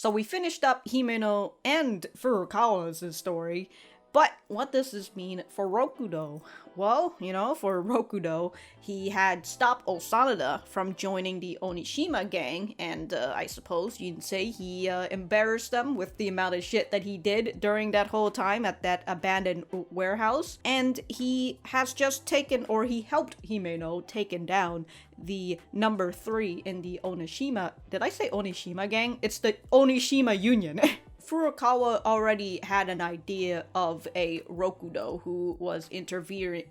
So we finished up Himeno and Furukawa's story, but what does this mean for Rokudo? Well, you know, for Rokudo, he had stopped Osanada from joining the Onishima gang, and I suppose you'd say he embarrassed them with the amount of shit that he did during that whole time at that abandoned warehouse. And he has just taken, or he helped Himeno taken down the number 3 in the Onishima. Did I say Onishima gang? It's the Onishima Union. Furukawa already had an idea of a Rokudo who was intervening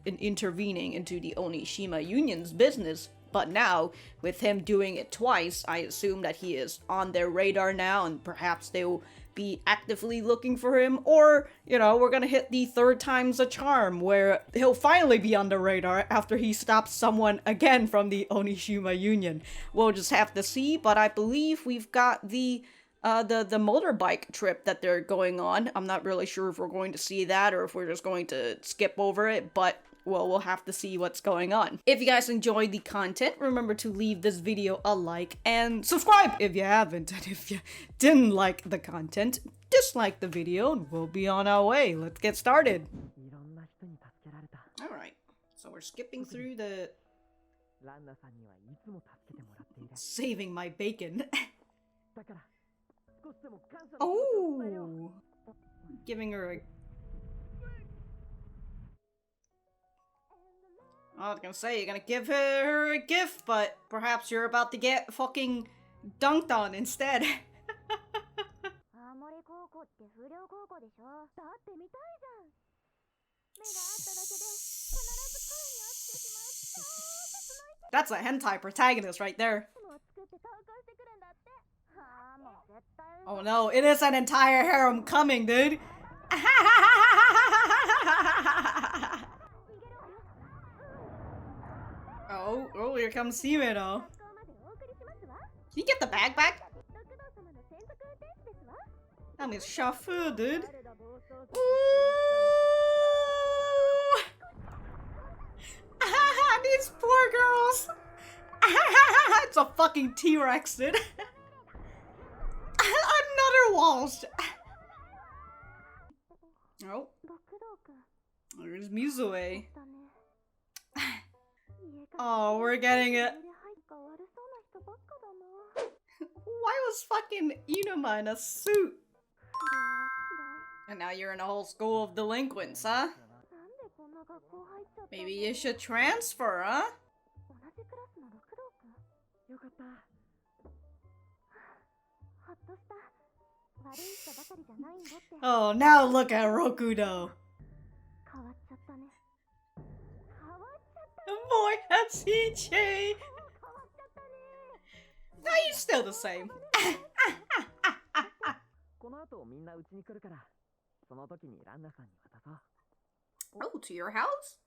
into the Onishima Union's business, but now, with him doing it twice, I assume that he is on their radar now, and perhaps they will be actively looking for him, or, you know, we're gonna hit the 3rd time's a charm, where he'll finally be on the radar after he stops someone again from the Onishima Union. We'll just have to see, but I believe we've got the motorbike trip that they're going on. I'm not really sure if we're going to see that or if we're just going to skip over it, but well, we'll have to see what's going on. If you guys enjoyed the content, remember to leave this video a like and subscribe if you haven't. And if you didn't like the content, dislike the video and we'll be on our way. Let's get started. Alright, so we're skipping through the... Saving my bacon. Oh! Giving her a... I was gonna say, you're gonna give her a gift, but perhaps you're about to get fucking dunked on instead. That's a hentai protagonist right there. Oh no, it is an entire harem coming, dude! Oh, here comes Himeno. Can you get the bag back? That means shafu, dude. Ooh! These poor girls! It's a fucking T-Rex, dude. Another waltz! Oh. There's Mizue. Oh, we're getting it. Why was fucking Inuma in a suit? And now you're in a whole school of delinquents, huh? Maybe you should transfer, huh? Oh, now look at Rokudo. Boy, that's CJ. No, he's still the same. Oh, to your house?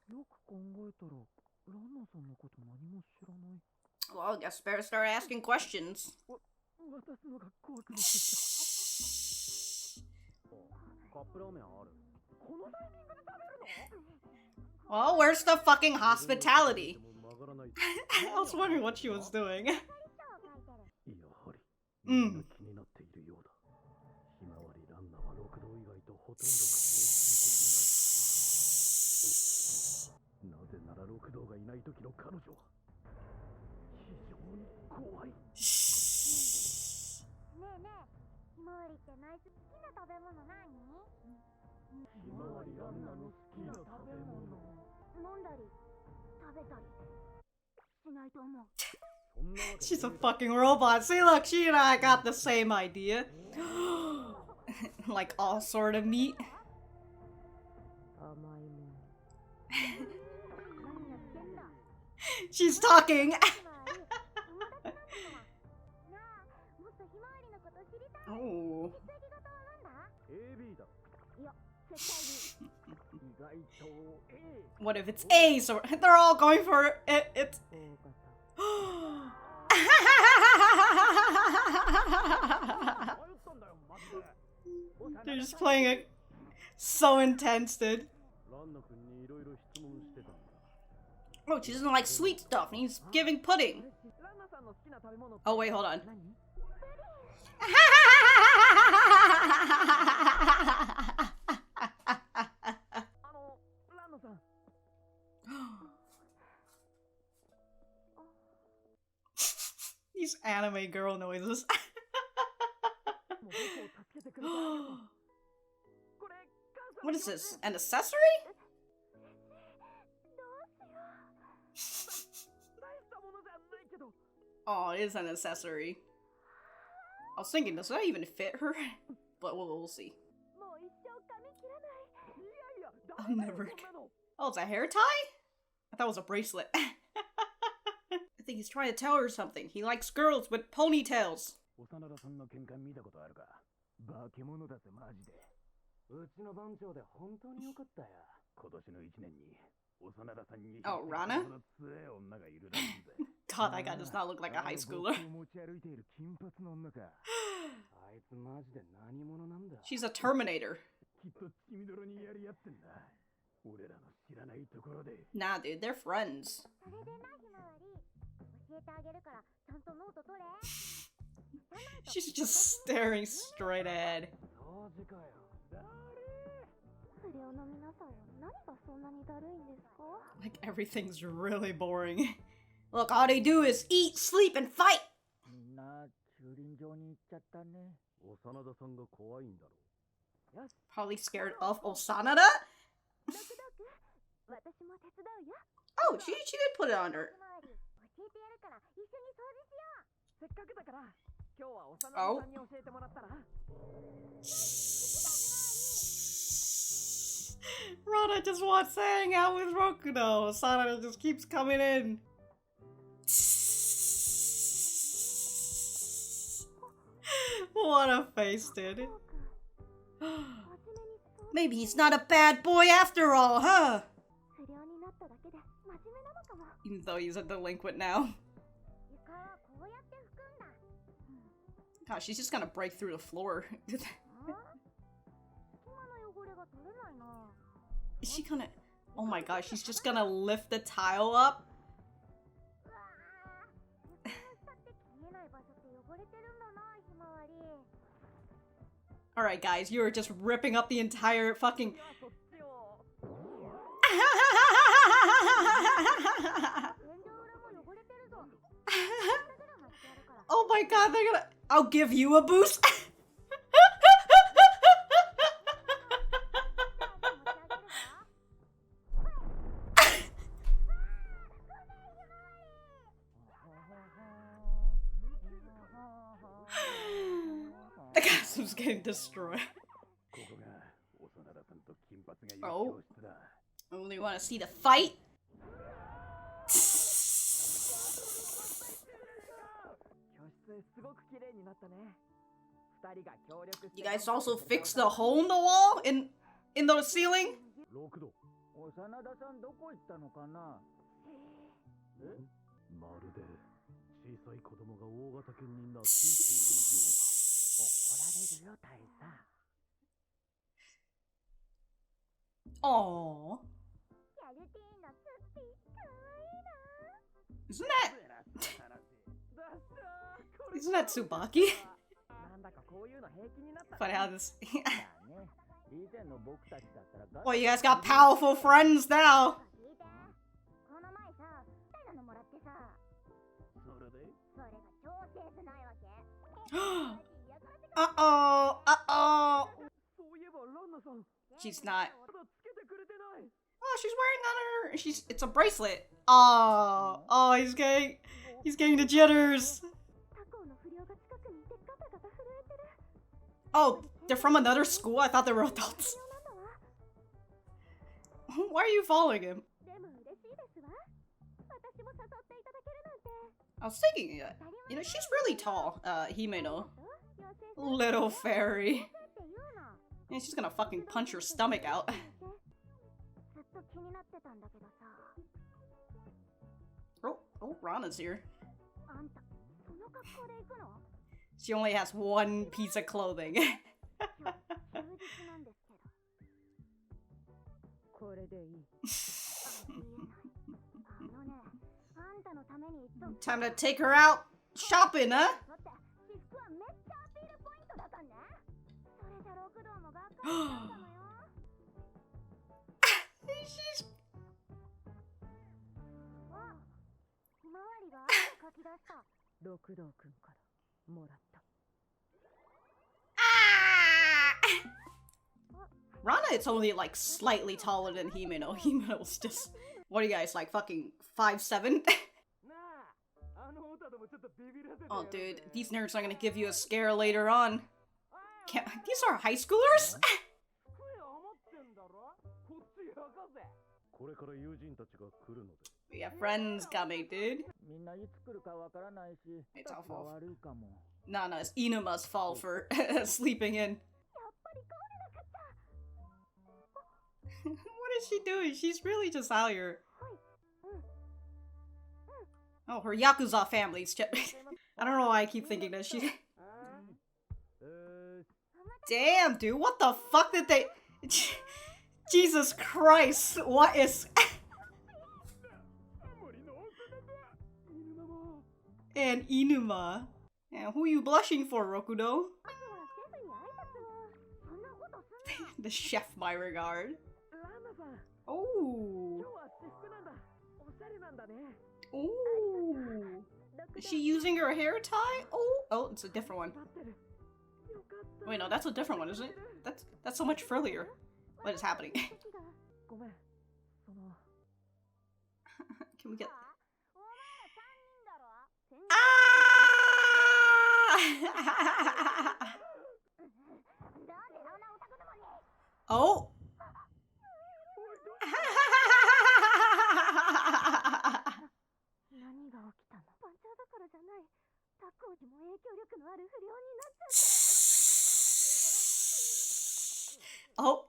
Well, I guess better start asking questions. Well, where's the fucking hospitality? I was wondering what she was doing. She's a fucking robot. See, look, she and I got the same idea. Like all sort of meat. She's talking. Oh. What if it's Ace or they're all going for it? It's they're just playing it so intense, dude. Oh, she doesn't like sweet stuff, and he's giving pudding. Oh wait, hold on. anime girl noises. What is this? An accessory? Oh, it is an accessory. I was thinking, does that even fit her? But we'll see. I'll never. Oh, it's a hair tie? I thought it was a bracelet. I think he's trying to tell her something. He likes girls with ponytails. Oh, Ranna? God, that guy does not look like a high schooler. She's a Terminator. Nah, dude, they're friends. She's just staring straight ahead. Like, everything's really boring. Look, all they do is eat, sleep, and fight! Probably scared of Osanada? Oh, she did put it on her. Oh. Ranna just wants to hang out with Rokudo. Osanada just keeps coming in. What a face, dude. Maybe he's not a bad boy after all, huh? Even though he's a delinquent now. God, she's just gonna break through the floor. Is she gonna... Oh my gosh, she's just gonna lift the tile up? Alright guys, you are just ripping up the entire fucking... Oh my god, they're gonna... I'll give you a boost! The costume's getting destroyed. Oh. I only want to see the fight. You guys also fixed the hole in the wall? In the ceiling? Aww. Isn't that Tsubaki? Funny how this... Well, you guys got powerful friends now. Uh-oh, uh-oh. She's not. Oh, she's wearing on her. It's a bracelet. Oh, he's getting the jitters. Oh, they're from another school? I thought they were adults. Why are you following him? I was thinking, you know, she's really tall, Himeno. Little fairy. Yeah, she's gonna fucking punch her stomach out. Oh, Ranna's here. She only has one piece of clothing. Time to take her out shopping, huh? She's... Ah! Ranna is only like slightly taller than Himeno. Himeno's just, what are you guys, like fucking 5'7"? Oh dude, these nerds are gonna give you a scare later on. These are high schoolers? We have friends coming, dude. It's our fault. No, it's Inuma's fault for sleeping in. What is she doing? She's really just out here. Oh, her Yakuza family's I don't know why I keep thinking that she... Damn, dude, what the fuck did they... Jesus Christ, what is... And Inuma. Yeah, who are you blushing for, Rokudo? The chef, my regard. Oh. Ooh. Is she using her hair tie? Oh, it's a different one. Wait, no, that's a different one, isn't it? That's so much frillier. What is happening? Can we get... Ah! Oh! Oh!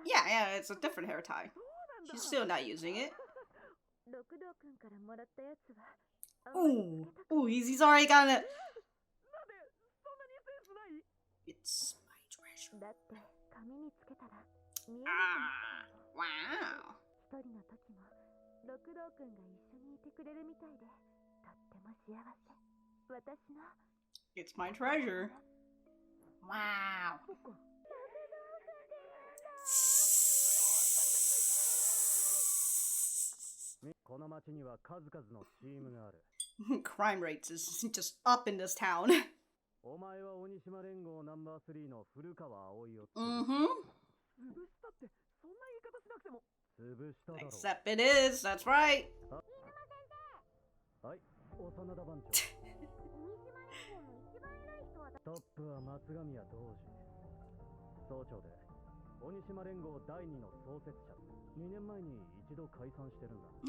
Yeah, it's a different hair tie. She's still not using it. Ooh, he's already got it. It's my treasure. Ah, wow. It's my treasure. Wow. Crime rates is just up in this town. Except it is, that's right.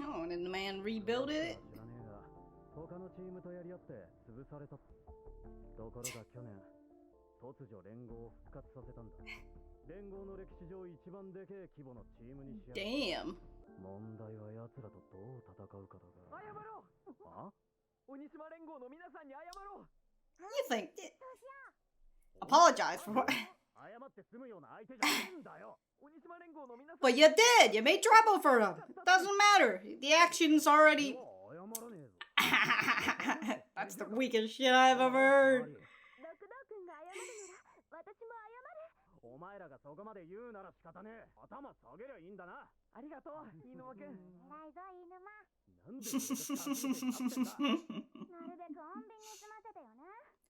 Oh, and then the man rebuilt it? Damn. You think? Apologize for what? But you did! You made trouble for them! Doesn't matter! The action's already... That's the weakest shit I've ever heard!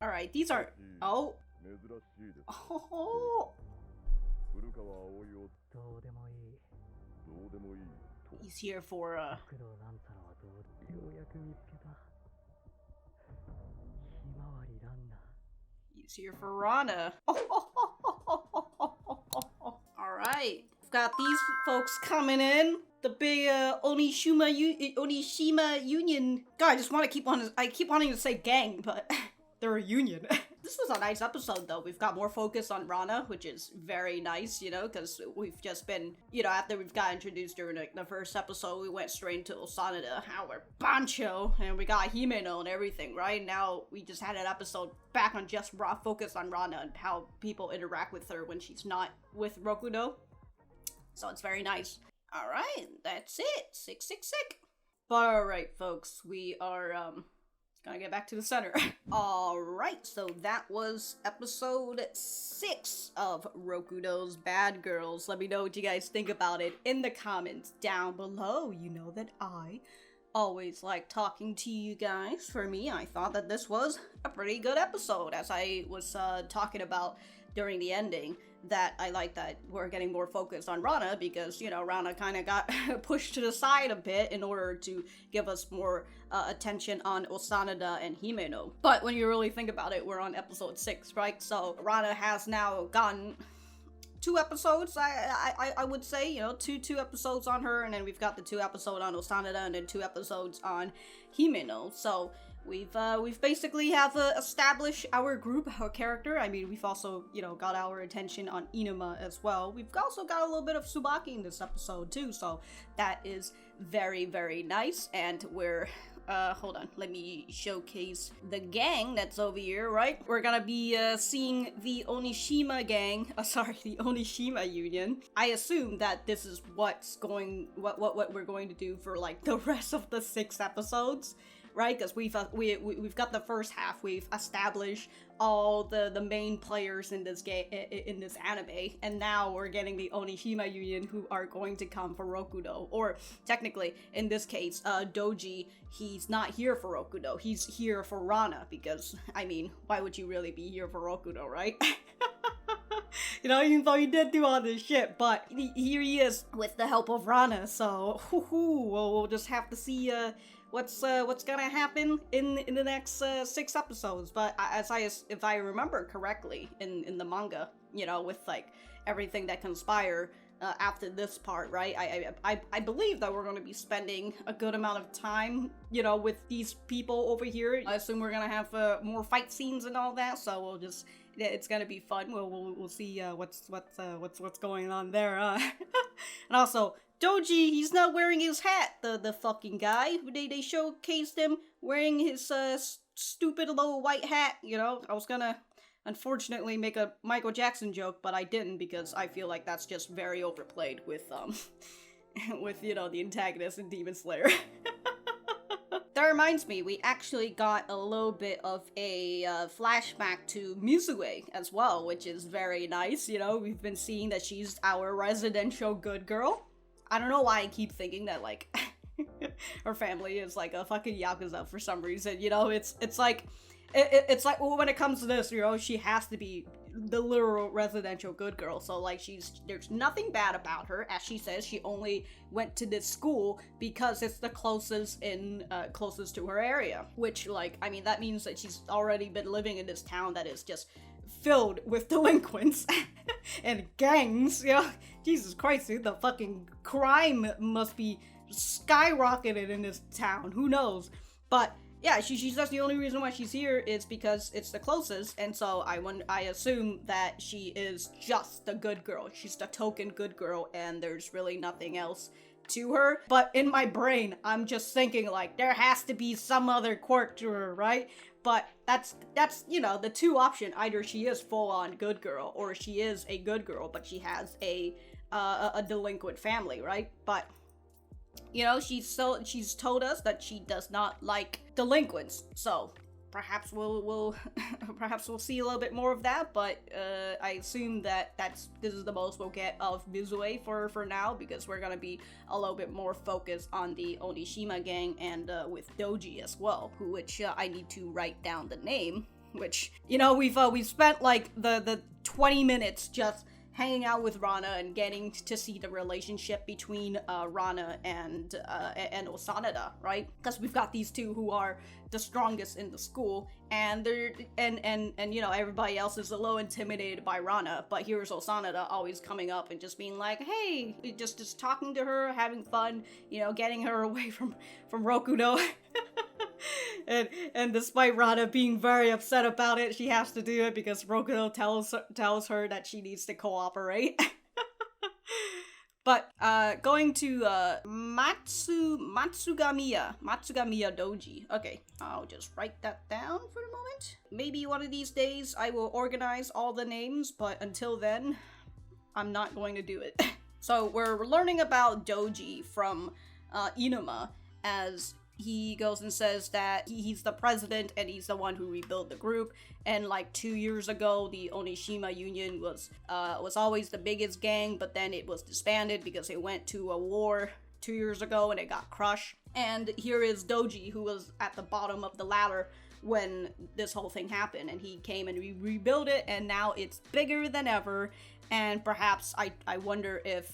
Alright, these are... Oh! Oh! He's here for, He's here for Ranna. Alright. We've got these folks coming in. The big, Onishima Union. God, I just want to keep on... I keep wanting to say gang, but they're a union. This was a nice episode, though. We've got more focus on Ranna, which is very nice, you know, because we've just been, you know, after we've got introduced during the first episode, we went straight into Osanada, how we're Bancho, and we got Himeno and everything, right? Now, we just had an episode back on just raw focus on Ranna and how people interact with her when she's not with Rokudo. So it's very nice. Alright, that's it. Sick. But alright, folks, we are, Gotta get back to the center. Alright, so that was episode 6 of Rokudo's Bad Girls. Let me know what you guys think about it in the comments down below. You know that I always like talking to you guys. For me, I thought that this was a pretty good episode, as I was talking about during the ending, that I like that we're getting more focused on Ranna because, you know, Ranna kind of got pushed to the side a bit in order to give us more attention on Osanada and Himeno. But when you really think about it, we're on episode 6, right? So Ranna has now gotten 2 episodes, I would say, you know, two episodes on her, and then we've got the 2 episodes on Osanada, and then 2 episodes on Himeno. So we've basically have established our group, our character. I mean, we've also, you know, got our attention on Inuma as well. We've also got a little bit of Tsubaki in this episode too, so that is very, very nice. And we're hold on, let me showcase the gang that's over here, right? We're gonna be seeing the Onishima gang, the Onishima Union. I assume that this is what we're going to do for like the rest of the 6 episodes, right? Because we've got the first half. We've established all the main players in this game, in this anime, and now we're getting the Onishima Union, who are going to come for Rokudo. Or technically, in this case, Doji, he's not here for Rokudo. He's here for Ranna, because I mean, why would you really be here for Rokudo, right? You know, even though he did do all this shit, but here he is with the help of Ranna. So, we'll just have to see what's gonna happen in the next 6 episodes. But if I remember correctly, in the manga, you know, with like everything that conspire after this part, right? I believe that we're going to be spending a good amount of time, you know, with these people over here. I assume we're gonna have more fight scenes and all that. So we'll just, it's gonna be fun. We'll see what's going on there. And also, Doji, he's not wearing his hat, the fucking guy. They showcased him wearing his stupid little white hat, you know. I was gonna, unfortunately, make a Michael Jackson joke, but I didn't, because I feel like that's just very overplayed with, with, you know, the antagonist in Demon Slayer. That reminds me, we actually got a little bit of a flashback to Mizue as well, which is very nice. You know, we've been seeing that she's our residential good girl. I don't know why I keep thinking that, like, her family is like a fucking Yakuza for some reason, you know? It's like, well, when it comes to this, you know, she has to be the literal residential good girl. So, like, there's nothing bad about her. As she says, she only went to this school because it's the closest to her area. Which, like, I mean, that means that she's already been living in this town that is just filled with delinquents and gangs, you know? Jesus Christ, dude, the fucking crime must be skyrocketed in this town. Who knows? But yeah, she says the only reason why she's here is because it's the closest, and so I assume that she is just the good girl. She's the token good girl, and there's really nothing else to her. But in my brain, I'm just thinking, like, there has to be some other quirk to her, right? But that's you know, the 2 option. Either she is full-on good girl, or she is a good girl, but she has a delinquent family, right? But you know, she's told us that she does not like delinquents, so perhaps we'll see a little bit more of that. But I assume that this is the most we'll get of Mizue for now, because we're gonna be a little bit more focused on the Onishima gang and with Doji as well, which I need to write down the name. Which, you know, we've spent like the 20 minutes just hanging out with Ranna and getting to see the relationship between Ranna and Osanada, right? Because we've got these 2 who are the strongest in the school, and they're and you know, everybody else is a little intimidated by Ranna, but here's Osanada always coming up and just being like, hey, just talking to her, having fun, you know, getting her away from Rokudo. And despite Ranna being very upset about it, she has to do it because Rokudo tells her that she needs to cooperate. But going to Matsugamiya Doji. Okay, I'll just write that down for the moment. Maybe one of these days I will organize all the names, but until then, I'm not going to do it. So we're learning about Doji from Inuma, as he goes and says that he's the president and he's the one who rebuilt the group. And like 2 years ago, the Onishimu Union was always the biggest gang, but then it was disbanded because it went to a war 2 years ago and it got crushed. And here is Doji, who was at the bottom of the ladder when this whole thing happened, and he came and we rebuilt it, and now it's bigger than ever. And perhaps I wonder if,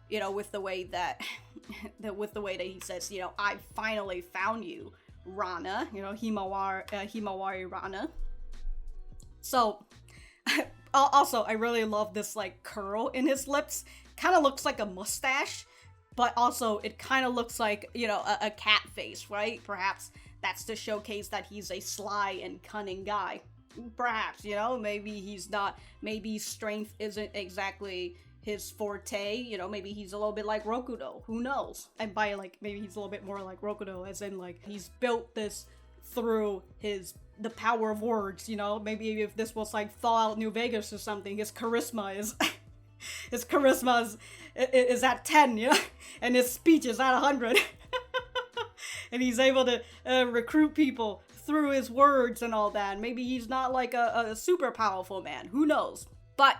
you know, with the way that he says, you know, I finally found you, Ranna, you know, Himawari Ranna. So also I really love this like curl in his lips. Kind of looks like a mustache, but also it kind of looks like, you know, a cat face, right? Perhaps that's to showcase that he's a sly and cunning guy. Perhaps, you know, maybe he's not, maybe strength isn't exactly his forte, you know, maybe he's a little bit like Rokudo, who knows? And by like, maybe he's a little bit more like Rokudo, as in like, he's built this through the power of words, you know? Maybe if this was like Fallout New Vegas or something, his charisma is, is at 10, you know? And his speech is at 100. And he's able to recruit people through his words and all that. Maybe he's not like a super powerful man, who knows? But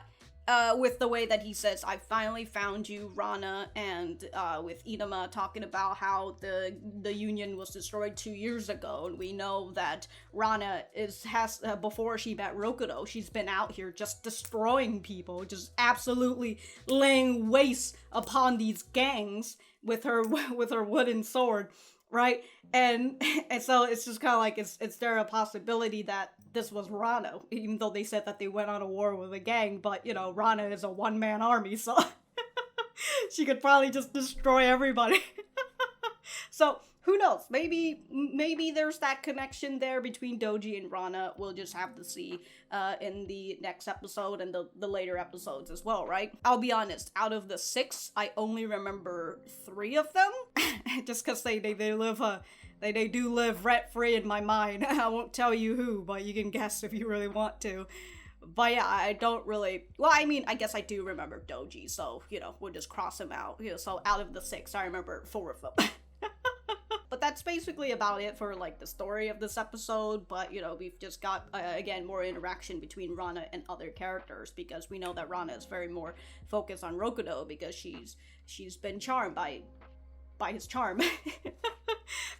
with the way that he says, I finally found you, Ranna, and with Inama talking about how the union was destroyed 2 years ago, and we know that Ranna has before she met Rokudo, she's been out here just destroying people, just absolutely laying waste upon these gangs with her wooden sword, right? And so it's just kind of like, is there a possibility that this was Ranna, even though they said that they went on a war with a gang, but, you know, Ranna is a one-man army, so she could probably just destroy everybody. So, who knows? Maybe there's that connection there between Doji and Ranna. We'll just have to see in the next episode and the later episodes as well, right? I'll be honest, out of the 6, I only remember 3 of them, just because they live they do live rent-free in my mind. I won't tell you who, but you can guess if you really want to. But yeah, I don't really, well, I mean, I guess I do remember Doji, so, you know, we'll just cross him out. You know, so out of the 6, I remember 4 of them. But that's basically about it for, like, the story of this episode, but, you know, we've just got, again, more interaction between Ranna and other characters, because we know that Ranna is very more focused on Rokudo, because she's been charmed by his charm.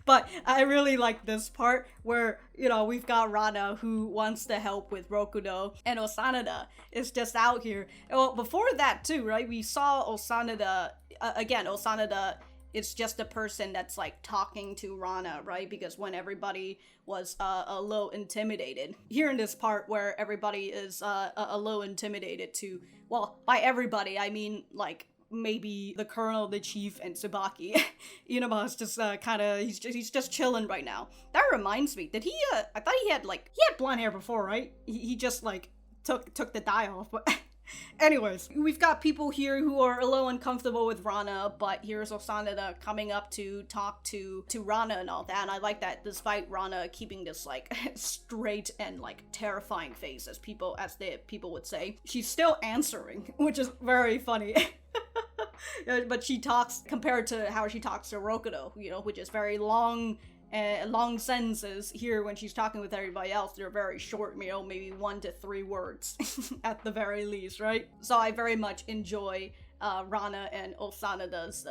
But I really like this part where, you know, we've got Ranna who wants to help with Rokudo, and Osanada is just out here. Well, before that too, right, we saw Osanada, again, Osanada is just a person that's like talking to Ranna, right? Because when everybody was a little intimidated. Here in this part where everybody is a little intimidated to, well, by everybody, I mean like maybe the colonel, the chief, and Tsubaki. Inaba is just he's just chilling right now. That reminds me, I thought he had blonde hair before, right? He just like took the dye off, but anyways, we've got people here who are a little uncomfortable with Ranna, but here's Osanada coming up to talk to Ranna and all that, and I like that despite Ranna keeping this like straight and like terrifying face, as people would say, she's still answering, which is very funny. But she talks, compared to how she talks to Rokudo, you know, which is very long sentences. Here, when she's talking with everybody else, they're very short, you know, maybe 1 to 3 words at the very least, right? So I very much enjoy Ranna and Osanada's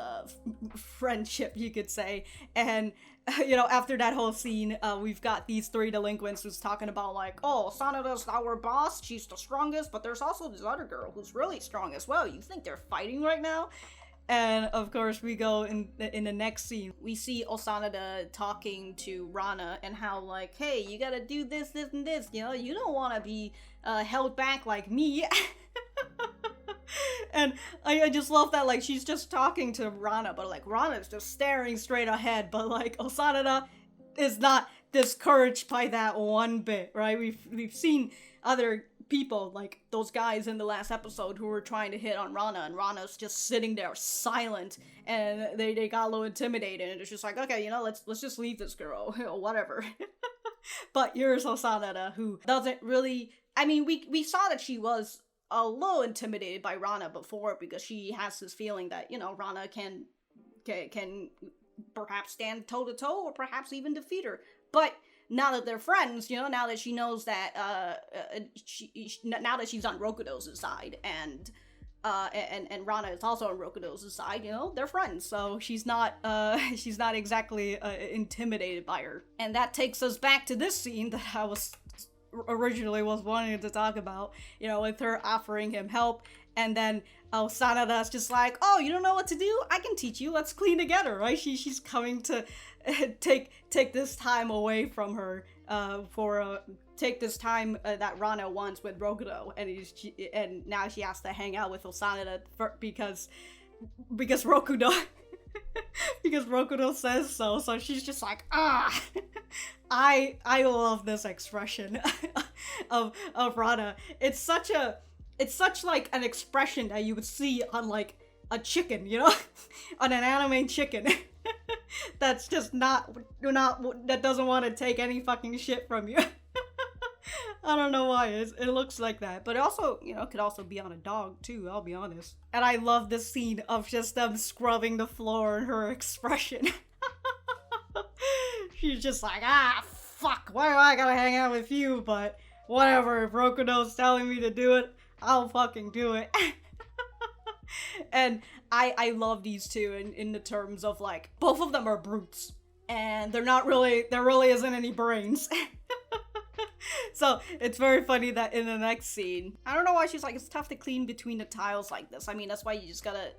friendship, you could say. And you know, after that whole scene, we've got these 3 delinquents who's talking about like, oh, Osanada's our boss, she's the strongest, but there's also this other girl who's really strong as well. You think they're fighting right now? And of course, we go in the next scene. We see Osanada talking to Ranna and how like, hey, you gotta do this, this, and this. You know, you don't want to be held back like me. And I just love that, like, she's just talking to Ranna, but like Ranna's just staring straight ahead. But like Osanada is not discouraged by that one bit, right? We've seen other people, like those guys in the last episode who were trying to hit on Ranna, and Ranna's just sitting there silent, and they got a little intimidated, and it's just like, okay, you know, let's just leave this girl, or whatever. But here's Osanada, who doesn't really, I mean, we saw that she was a little intimidated by Ranna before, because she has this feeling that, you know, Ranna can perhaps stand toe to toe or perhaps even defeat her. But now that they're friends, you know, now that she knows that, now that she's on Rokudos' side, and Ranna is also on Rokudos' side, you know, they're friends, so she's not exactly, intimidated by her. And that takes us back to this scene that I was originally wanting to talk about, you know, with her offering him help, and then Osanada's just like, oh, you don't know what to do? I can teach you, let's clean together, right? She's coming to take this time away from her, take this time that Ranna wants with Rokudo, and now she has to hang out with Osanada because Rokudo because Rokudo says so. So she's just like, I love this expression of Ranna. It's such like an expression that you would see on like a chicken, you know, on an anime chicken. That's just that doesn't want to take any fucking shit from you. I don't know why it looks like that, but it also, you know, could also be on a dog too, I'll be honest. And I love this scene of just them scrubbing the floor and her expression. She's just like, fuck, why do I gotta hang out with you? But whatever, if Rokudo's telling me to do it, I'll fucking do it. And I love these two in the terms of like, both of them are brutes. And there really isn't any brains. So it's very funny that in the next scene, I don't know why she's like, it's tough to clean between the tiles like this. I mean, that's why you just gotta...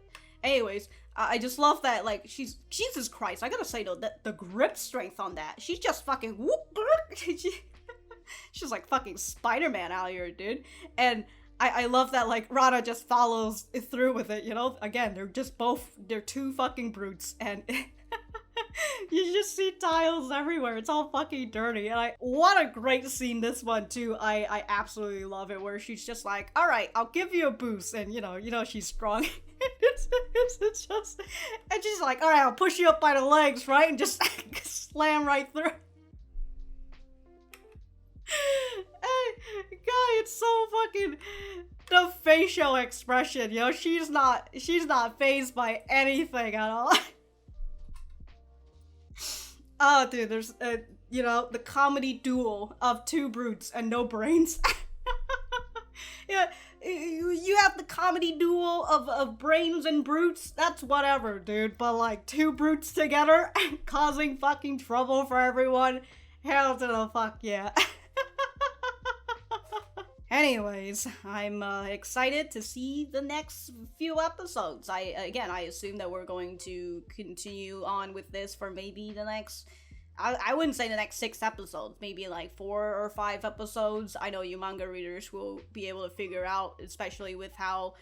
Anyways, I just love that, like, she's... Jesus Christ, I gotta say though, that the grip strength on that, she's just fucking whoop. She's like fucking Spider-Man out here, dude. And I love that, like, Ranna just follows through with it, you know? Again, they're two fucking brutes, and you just see tiles everywhere. It's all fucking dirty. And what a great scene this one, too. I absolutely love it, where she's just like, alright, I'll give you a boost, and you know, she's strong. it's just, and she's like, alright, I'll push you up by the legs, right? And just slam right through. Hey, guy, it's so fucking... The facial expression, you know, she's not fazed by anything at all. Oh, dude, there's, you know, the comedy duel of two brutes and no brains. Yeah, you have the comedy duel of brains and brutes, that's whatever, dude. But, like, two brutes together causing fucking trouble for everyone, hell to the fuck yeah. Anyways, I'm excited to see the next few episodes. I assume that we're going to continue on with this for maybe the next... I wouldn't say the next 6 episodes, maybe like 4 or 5 episodes. I know you manga readers will be able to figure out, especially with how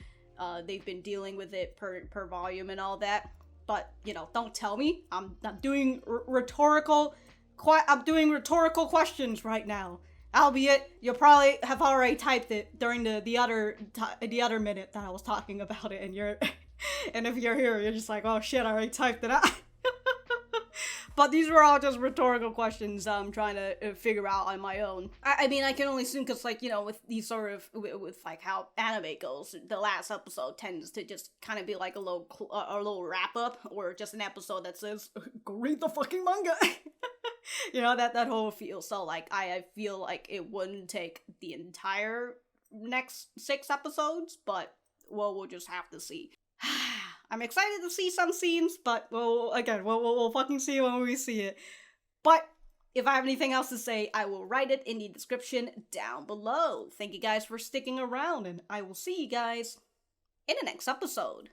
they've been dealing with it per volume and all that. But, you know, don't tell me. I'm doing rhetorical questions right now. Albeit, you'll probably have already typed it during the other minute that I was talking about it, and if you're here, you're just like, oh shit, I already typed it out. But these were all just rhetorical questions I'm trying to figure out on my own. I mean, I can only assume because, like, you know, with these sort of, with like how anime goes, the last episode tends to just kind of be like a little wrap-up, or just an episode that says, go read the fucking manga! You know, that whole feel. So, like, I feel like it wouldn't take the entire next 6 episodes, but, well, we'll just have to see. I'm excited to see some scenes, but we'll fucking see when we see it. But if I have anything else to say, I will write it in the description down below. Thank you guys for sticking around, and I will see you guys in the next episode.